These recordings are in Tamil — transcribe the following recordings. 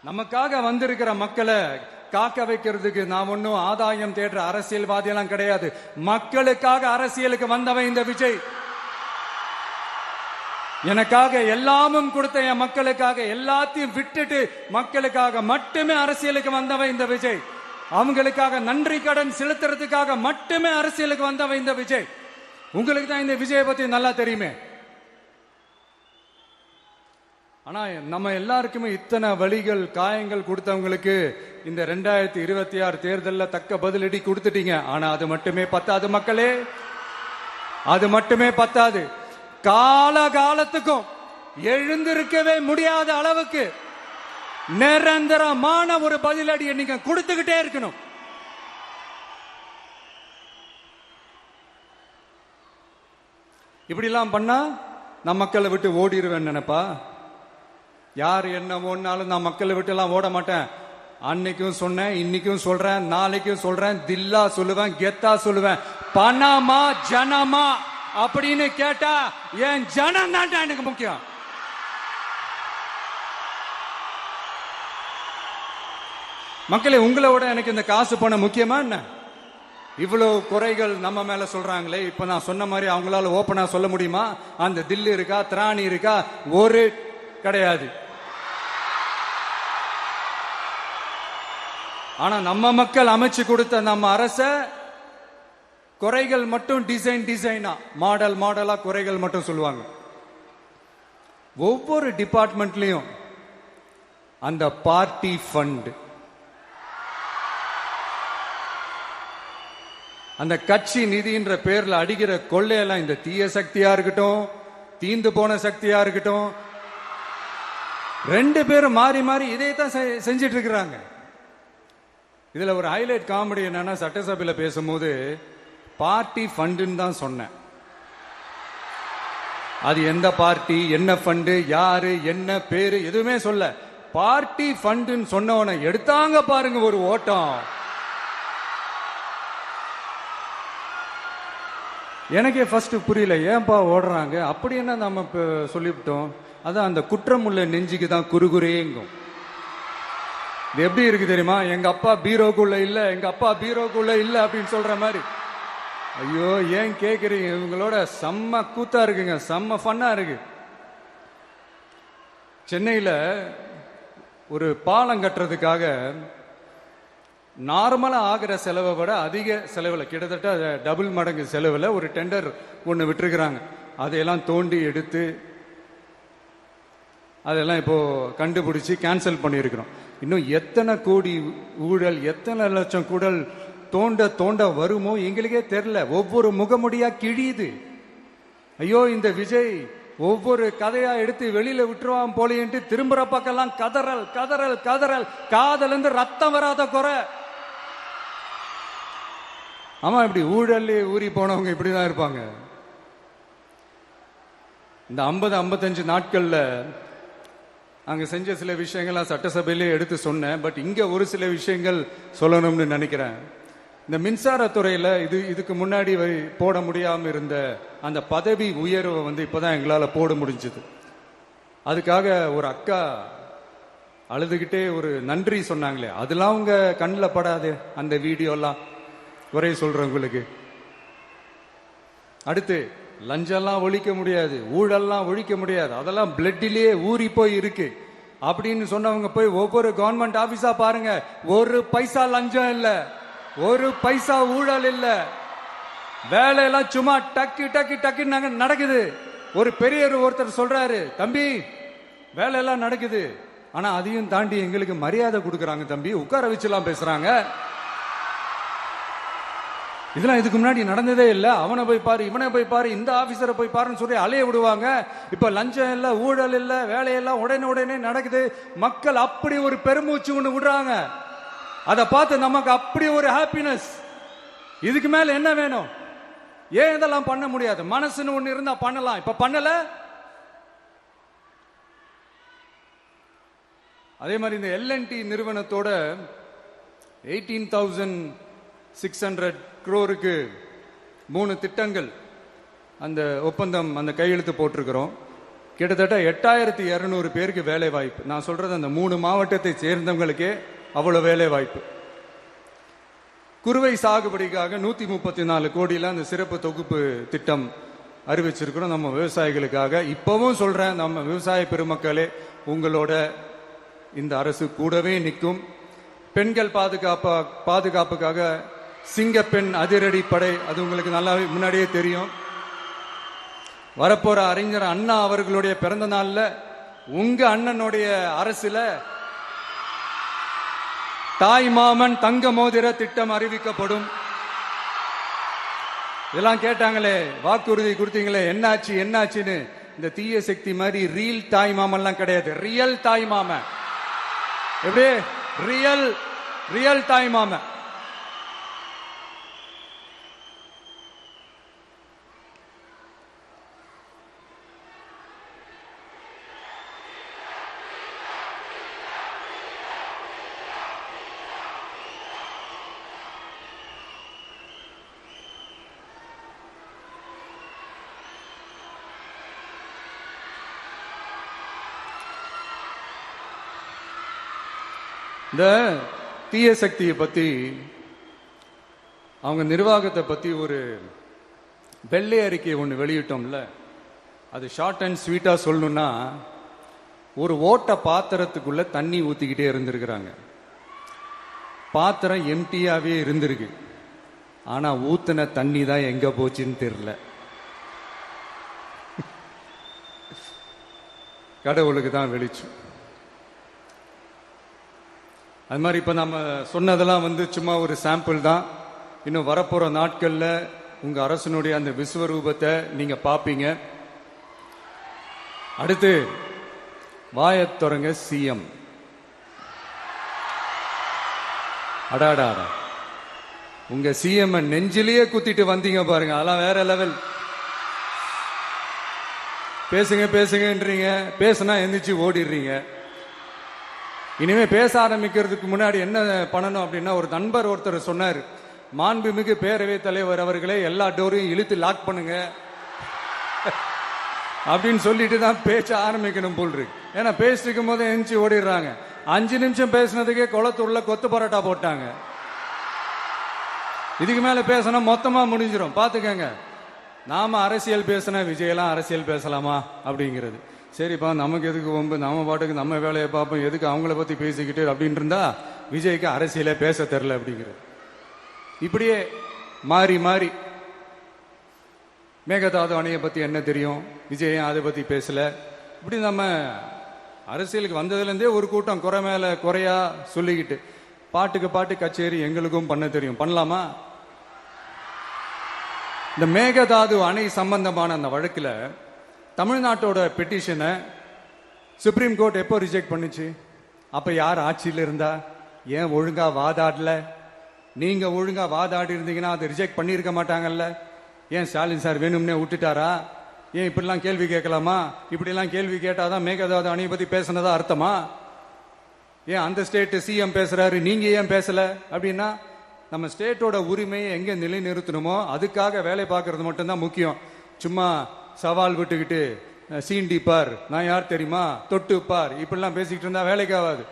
நமக்காக வந்திருக்கிற மக்களை காக்க வைக்கிறதுக்கு நாம் ஒன்னும் ஆதாயம் தேடுற அரசியல்வாதி எல்லாம் கிடையாது. மக்களுக்காக அரசியலுக்கு வந்தவன் இந்த விஜய். எனக்காக எல்லாமும் கொடுத்த என் மக்களுக்காக எல்லாத்தையும் விட்டுட்டு மக்களுக்காக மட்டுமே அரசியலுக்கு வந்தவன் இந்த விஜய். அவங்களுக்காக நன்றி கடன் செலுத்துறதுக்காக மட்டுமே அரசியலுக்கு வந்தவன் இந்த விஜய். உங்களுக்கு தான் இந்த விஜயை பத்தி நல்லா தெரியுமே. ஆனா நம்ம எல்லாருக்குமே இத்தனை வலிகள் காயங்கள் கொடுத்தவங்களுக்கு இந்த 2026 தேர்தலில் தக்க பதிலடி கொடுத்துட்டீங்க. ஆனா அது மட்டுமே பத்தாது மக்களே, அது மட்டுமே பத்தாது. காலகாலத்துக்கும் எழுந்திருக்கவே முடியாத அளவுக்கு நிரந்தரமான ஒரு பதிலடியை நீங்க கொடுத்துக்கிட்டே இருக்கணும். இப்படி எல்லாம் பண்ணா நான் மக்களை விட்டு ஓடிடுவேன் நினைப்பா? யார் என்ன ஓடினாலும் நான் மக்களை விட்டு எல்லாம் ஓட மாட்டேன். அன்னைக்கும் சொன்னேன், இன்னைக்கும் சொல்றேன், நாளைக்கும் சொல்றேன், தில்லா சொல்லுவேன், கெத்தா சொல்லுவேன். பணமா ஜனமா அப்படின்னு கேட்டா என் ஜனம் தான் எனக்கு முக்கியம். மக்களே, உங்களை விட எனக்கு இந்த காசு பணம் முக்கியமா என்ன? இவ்வளவு குறைகள் நம்ம மேல சொல்றாங்களே, இப்ப நான் சொன்ன மாதிரி அவங்களால ஓப்பனா சொல்ல முடியுமா? அந்த தில்லு இருக்கா, திராணி இருக்கா? ஒரு கிடையாது. ஆனா நம்ம மக்கள் அமைச்சு கொடுத்த நம்ம அரச குறைகள் மட்டும் டிசைனா மாடல் மாடலா குறைகள் மட்டும் சொல்லுவாங்க. ஒவ்வொரு டிபார்ட்மெண்ட்லயும் அந்த பார்ட்டி ஃபண்ட், அந்த கட்சி நிதின்ற பேர்ல அடிக்கிற கொள்ளையெல்லாம் இந்த தீய சக்தியா இருக்கட்டும், தீந்து போன சக்தியா இருக்கட்டும், ரெண்டு பேரும் மாறி மாறி இதே தான் செஞ்சிட்டு இருக்கிறாங்க. இதுல ஒரு ஹைலைட் காமெடி என்னன்னா, சட்டசபையில பேசும்போது பார்ட்டி ஃபண்டுன்னு தான் சொன்னேன். அது எந்த பார்ட்டி, என்ன ஃபண்டு, யாரு, என்ன பேரு எதுவுமே சொல்ல. பார்ட்டி ஃபண்டுன்னு சொன்னவன எடுத்தாங்க பாருங்க ஒரு ஓட்டம். எனக்கே ஃபர்ஸ்ட் புரியல, ஏன்பா ஓடுறாங்க? அப்படி என்ன நம்ம சொல்லிவிட்டோம்? அதான் அந்த குற்றம் உள்ள நெஞ்சுக்கு தான் குறுகுறேங்கும். இது எப்படி இருக்கு தெரியுமா? எங்க அப்பா பீரோக்குள்ள இல்ல, எங்க அப்பா பீரோக்குள்ள இல்ல அப்படின்னு சொல்ற மாதிரி. ஐயோ, ஏன் கேக்குறீங்க? இவங்களோட செம்ம கூத்தா இருக்குங்க, செம்ம ஃபன்னா இருக்கு. சென்னையில ஒரு பாலம் கட்டுறதுக்காக நார்மலா ஆகிற செலவை விட அதிக செலவில், கிட்டத்தட்ட டபுள் மடங்கு செலவில் ஒரு டெண்டர் ஒன்று விட்டுருக்குறாங்க. அதையெல்லாம் தோண்டி எடுத்து அதெல்லாம் இப்போ கண்டுபிடிச்சு கேன்சல் பண்ணியிருக்கிறோம். இன்னும் எத்தனை கோடி ஊழல், எத்தனை லட்சம் கூடல் தோண்ட தோண்ட வருமோ எங்களுக்கே தெரியல. ஒவ்வொரு முகமுடியா கிழியுது. ஐயோ, இந்த விஜய் ஒவ்வொரு கதையா எடுத்து வெளியில விட்டுருவான் போலேன்ட்டு திரும்புற பக்கம்லாம் கதறல் கதறல் கதறல். காதல் இருந்து ரத்தம் வராத குறை. ஆமா, இப்படி ஊழல் ஊறி போனவங்க இப்படிதான் இருப்பாங்க. இந்த 50-55 நாட்கள்ல அங்க செஞ்ச சில விஷயங்கள் சட்டசபையிலே எடுத்து சொன்னேன். பட் இங்க ஒரு சில விஷயங்கள் சொல்லணும்னு நினைக்கிறேன். இந்த மின்சாரத்துறையில இதுக்கு முன்னாடி போட முடியாம இருந்த அந்த பதவி உயர்வை இப்பதான் எங்களால போட முடிஞ்சது. அதுக்காக ஒரு அக்கா அழுதுகிட்டே ஒரு நன்றி சொன்னாங்களே, அதெல்லாம் உங்க கண்ணில் படாது அந்த வீடியோலாம் குறை சொல்றவங்களுக்கு. அடுத்து லஞ்சம்லாம் ஒழிக்க முடியாது, ஊழல்லாம் ஒழிக்க முடியாது, அதெல்லாம் பிளட்டிலேயே ஊறி போய் இருக்கு அப்படின்னு சொன்னவங்க போய் ஒவ்வொரு கவர்மெண்ட் ஆபீஸா பாருங்க. ஒரு பைசா லஞ்சம் இல்ல, ஒரு பைசா ஊழல் இல்ல. வேலையெல்லாம் சும்மா டக்கு டக்கு டக்கு நடக்குது. ஒரு பெரியவர் ஒருத்தர் சொல்றாரு, தம்பி வேலையெல்லாம் நடக்குது, ஆனா அதையும் தாண்டி எங்களுக்கு மரியாதை கொடுக்கறாங்க தம்பி, உட்கார வச்சுலாம் பேசுறாங்க. இதெல்லாம் இதுக்கு முன்னாடி நடந்ததே இல்ல. அவனை போய் பாரு, இவனை போய் பாரு, இந்த ஆபீசரை போய் பாருன்னு சொல்லி அலைய விடுவாங்க. இப்ப லஞ்சம் இல்ல, ஊழல் இல்ல, வேலையெல்லாம் உடனே நடக்குது. மக்கள் அப்படி ஒரு பெருமூச்சு ஒண்ணு விடுறாங்க. அதை பார்த்து நமக்கு அப்படி ஒரு ஹாப்பினஸ். இதுக்கு மேல என்ன வேணும்? ஏன் இதெல்லாம் பண்ண முடியாது? மனசுன்னு ஒண்ணு இருந்தா பண்ணலாம். இப்ப பண்ணல. அதே மாதிரி இந்த L&T நிறுவனத்தோட 18,600 crore 3 திட்டங்கள் அந்த ஒப்பந்தம், அந்த கையெழுத்து போட்டிருக்கிறோம். கிட்டத்தட்ட 8200 பேருக்கு வேலை வாய்ப்பு. நான் சொல்றது அந்த 3 மாவட்டத்தை சேர்ந்தவங்களுக்கே அவ்வளவு வேலை வாய்ப்பு. குறுவை சாகுபடிக்காக 134 கோடியில் அந்த சிறப்பு தொகுப்பு திட்டம் அறிவிச்சிருக்கிறோம் நம்ம விவசாயிகளுக்காக. இப்பவும் சொல்றேன், நம்ம விவசாய பெருமக்களே, உங்களோட இந்த அரசு கூடவே நிற்கும். பெண்கள் பாதுகாப்புக்காக சிங்கப்பெண் அதிரடி படை, அது உங்களுக்கு நல்லா முன்னாடியே தெரியும். வரப்போற அறிஞர் அண்ணா அவர்களுடைய பிறந்த நாள்ல உங்க அண்ணனுடைய அரசுல தாய் மாமன் தங்க மோதிர திட்டம் அறிவிக்கப்படும். இதெல்லாம் கேட்டாங்களே, வாக்குறுதி கொடுத்தீங்களே, என்னாச்சு என்னாச்சுன்னு. இந்த தீய சக்தி மாதிரி ரியல் தாய் மாமன்லாம் கிடையாது, ரியல் தாய் மாமன். எப்படி ரியல் தாய் மாமன். இந்த தீய சக்தியை பத்தி, அவங்க நிர்வாகத்தை பத்தி ஒரு வெள்ளை அறிக்கை ஒன்று வெளியிட்டோம்ல, அது ஷார்ட் அண்ட் ஸ்வீட்டா சொல்லணும்னா, ஒரு ஓட்ட பாத்திரத்துக்குள்ள தண்ணி ஊத்திக்கிட்டே இருந்திருக்கிறாங்க. பாத்திரம் எம்டியாவே இருந்திருக்கு, ஆனா ஊத்தின தண்ணி தான் எங்க போச்சுன்னு தெரியல. கடவுளுக்கு தான் வெளிச்சம். அது மாதிரி இப்ப நம்ம சொன்னதெல்லாம் சும்மா ஒரு சாம்பிள் தான். இன்னும் வரப்போற நாட்கள்ல உங்க அரசனுடைய அந்த விஸ்வரூபத்தை நீங்க பாப்பீங்க. அடுத்து வாயத்தொரங்க சிஎம். அடாடா, உங்க சிஎம் நெஞ்சிலேயே குத்திட்டு வந்தீங்க பாருங்க, அதெல்லாம் வேற லெவல். பேசுங்க பேசுங்கன்றீங்க, பேசுனா எந்திரிச்சு ஓடிடுறீங்க. இனிமே பேச ஆரம்பிக்கிறதுக்கு முன்னாடி என்ன பண்ணணும் அப்படின்னா, ஒரு நண்பர் ஒருத்தர் சொன்னார், மாண்புமிகு பேரவைத் தலைவர் அவர்களே, எல்லா டோரையும் இழுத்து லாக் பண்ணுங்க அப்படின்னு சொல்லிட்டு தான் பேச்ச ஆரம்பிக்கணும் போல் இருக்கு. ஏன்னா பேசிட்டு இருக்கும் போது எந்திரிச்சு ஓடிடுறாங்க. 5 நிமிஷம் பேசினதுக்கே குளத்தூர்ல கொத்து பரோட்டா போட்டாங்க. இதுக்கு மேல பேசினா மொத்தமா முடிஞ்சிடும், பாத்துக்கங்க. நாம அரசியல் பேசினா விஜயெல்லாம் அரசியல் பேசலாமா அப்படிங்கிறது. சரிப்பா, நமக்கு எதுக்கு வம்பு, நம்ம பாட்டுக்கு நம்ம வேலையை பார்ப்போம், எதுக்கு அவங்கள பத்தி பேசிக்கிட்டு அப்படின்னு இருந்தா விஜய்க்கு அரசியலே பேச தெரில அப்படிங்கிறது. இப்படியே மாறி மாறி மேகதாது அணையை பத்தி என்ன தெரியும், விஜய் அதை பத்தி பேசல. இப்படி நம்ம அரசியலுக்கு வந்ததுலேருந்தே ஒரு கூட்டம் குறை மேல குறையா சொல்லிக்கிட்டு, பாட்டுக்கு பாட்டு கச்சேரி எங்களுக்கும் பண்ண தெரியும், பண்ணலாமா? இந்த மேகதாது அணை சம்பந்தமான அந்த வழக்குல தமிழ்நாட்டோட பெட்டிஷனை சுப்ரீம் கோர்ட் எப்போ ரிஜெக்ட் பண்ணுச்சு? அப்ப யார் ஆட்சியில் இருந்தா? ஏன் ஒழுங்கா வாதாடல? நீங்க ஒழுங்கா வாதாடி இருந்தீங்கன்னா அதை ரிஜெக்ட் பண்ணியிருக்க மாட்டாங்கல்ல. ஏன் ஸ்டாலின் சார் வேணும்னே விட்டுட்டாரா? ஏன் இப்படிலாம் கேள்வி கேட்கலாமா? இப்படிலாம் கேள்வி கேட்டாதான் மேகதாது அணையை பத்தி பேசினதா அர்த்தமா? ஏன் அந்த ஸ்டேட் சிஎம் பேசுறாரு, நீங்க ஏன் பேசல? அப்படின்னா நம்ம ஸ்டேட்டோட உரிமையை எங்க நிலைநிறுத்தணுமோ அதுக்காக வேலை பார்க்கறது மட்டும்தான் முக்கியம். சும்மா சவால் விட்டுக்கிட்டு சீண்டி பார், நான் யார் தெரியுமா, தொட்டு பார், இப்படிலாம் பேசிக்கிட்டு இருந்தா வேலைக்கு ஆகாது.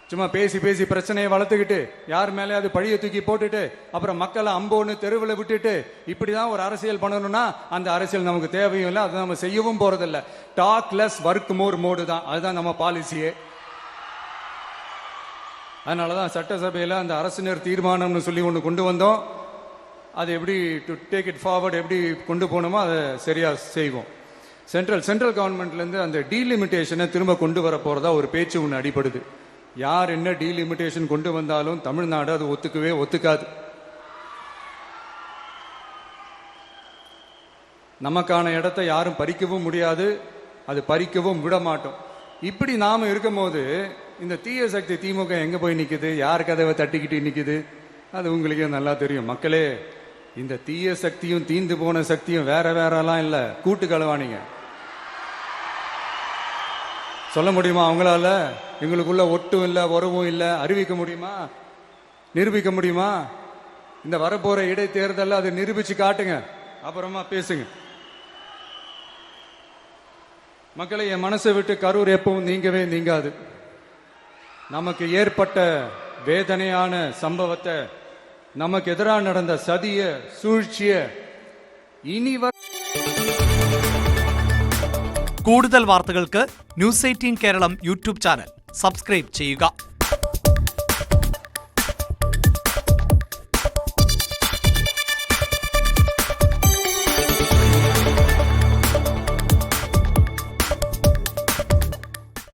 சும்மா பேசி பேசி பிரச்சனையை வளர்த்துக்கிட்டு யார் மேலேயாவது பழிய தூக்கி போட்டுட்டு அப்புறம் மக்களை அம்போன்னு தெருவில் விட்டுட்டு இப்படிதான் ஒரு அரசியல் பண்ணணும்னா அந்த அரசியல் நமக்கு தேவையும் இல்லை, அதை நம்ம செய்யவும் போறதில்லை. Talk less work more mode தான், அதுதான் நம்ம பாலிசியே. அதனாலதான் சட்டசபையில் அந்த அரசினர் தீர்மானம்னு சொல்லி ஒன்று கொண்டு வந்தோம். அது எப்படி டு டேக் இட் ஃபார்வர்ட், எப்படி கொண்டு போகணுமோ அதை சரியா செய்வோம். சென்ட்ரல் கவர்மெண்ட்லேருந்து அந்த டீலிமிட்டேஷனை திரும்ப கொண்டு வர போறதா ஒரு பேச்சு ஒன்று அடிபடுது. யார் என்ன டீலிமிட்டேஷன் கொண்டு வந்தாலும் தமிழ்நாடு அது ஒத்துக்காது. நமக்கான இடத்தை யாரும் பறிக்கவும் முடியாது, அது பறிக்கவும் விட மாட்டோம். இப்படி நாம இருக்கும் போது இந்த தீய சக்தி திமுக எங்க போய் நிக்குது, யார் கதவை தட்டிக்கிட்டு நிக்குது, அது உங்களுக்கே நல்லா தெரியும். மக்களே, இந்த தீய சக்தியும் தீந்து போன சக்தியும் வேற வேறலாம் இல்ல, கூட்டு களவாணிங்க. சொல்ல முடியுமா அவங்களால? எங்களுக்குள்ள ஒட்டும் இல்ல, உறவும் இல்ல, அறிவிக்க முடியுமா, நிரூபிக்க முடியுமா? இந்த வரப்போற இடைத்தேர்தல் அதை நிரூபிச்சு காட்டுங்க, அப்புறமா பேசுங்க. மக்களை, என் மனசை விட்டு கரூர் எப்பவும் நீங்கவே நீங்காது. நமக்கு ஏற்பட்ட வேதனையான சம்பவத்தை, நமக்கு எதிராக நடந்த சதிய சூழ்ச்சிய ഇനി കൂടുതൽ വാർത്തകൾക്ക് news 18 Keralam YouTube channel subscribe ചെയ്യുക.